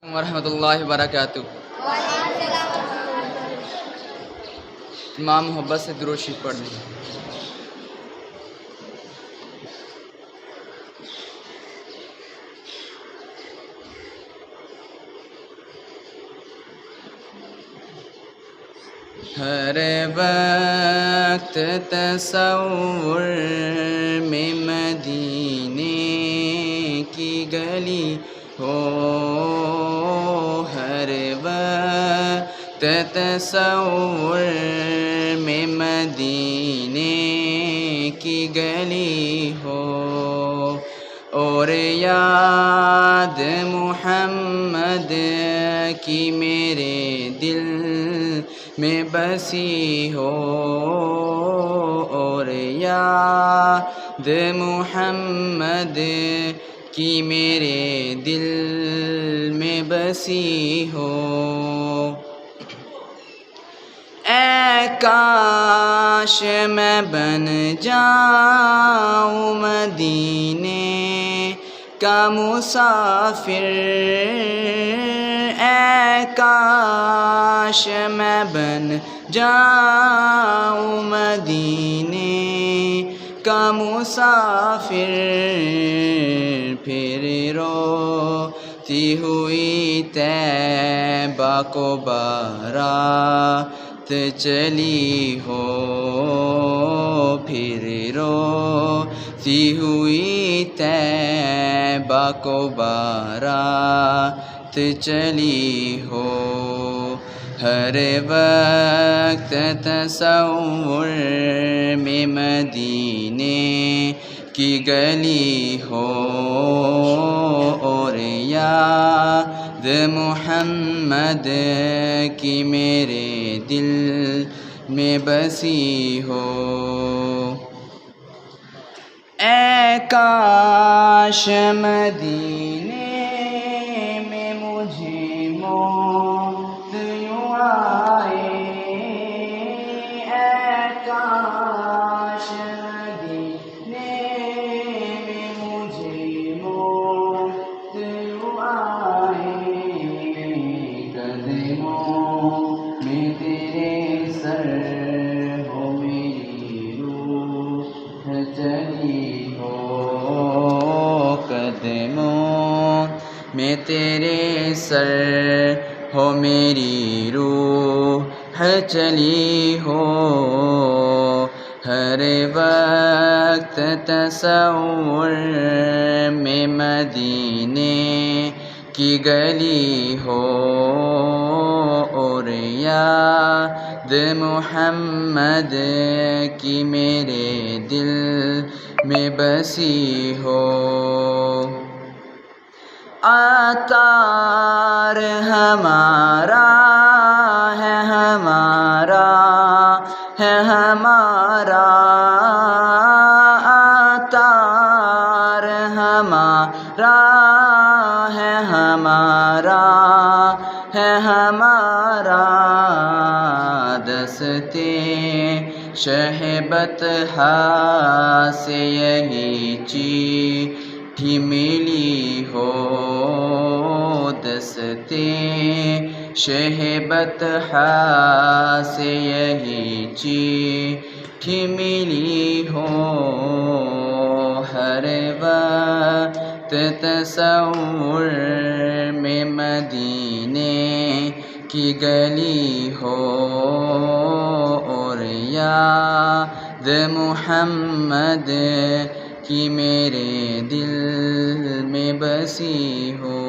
ورحمۃ اللہ وبرکاتہ۔ تمام محبت سے درود شریف پڑھ لیں۔ ہر وقت تصور میں مدینے کی گلی ہو، ہر وقت تصور میں مدینے کی گلی ہو، اور یاد محمد کی میرے دل میں بسی ہو، اور یاد محمد کی میرے دل میں بسی ہو۔ اے کاش میں بن جاؤں مدینے کا مسافر، اے کاش میں بن جاؤں مدینے کا مسافر، پھر روتی ہوئی طیبہ کو بارات چلی ہو، پھر روتی ہوئی طیبہ کو بارات چلی ہو، ہر وقت تصور میں مدینے کی گلی ہو، اور یاد محمد کی میرے دل میں بسی ہو۔ اے کاش مدینے میں مجھے موت یوں آئے، اے کاش مدینے میں مجھے موت یوں آئے، قدموں میں تیرے سر ہو میری روح چلی ہو، قدموں میں تیرے سر ہو میری روح چلی ہو، ہر وقت تصور میں مدینے کی گلی ہو، اور یاد محمد کی میرے دل میں بسی ہو۔ عطار ہمارا ہے، ہمارا ہے، ہمارا عطار ہمارا ہے، ہمارا ہے، ہمارا دستے شہبت سے یہی چٹھی ملی ہو، دستے شہبت سے یہی چٹھی ملی ہو، ہر وقت تصور میں مدینے کی گلی ہو، اور یاد محمد کی میرے دل میں بسی ہو۔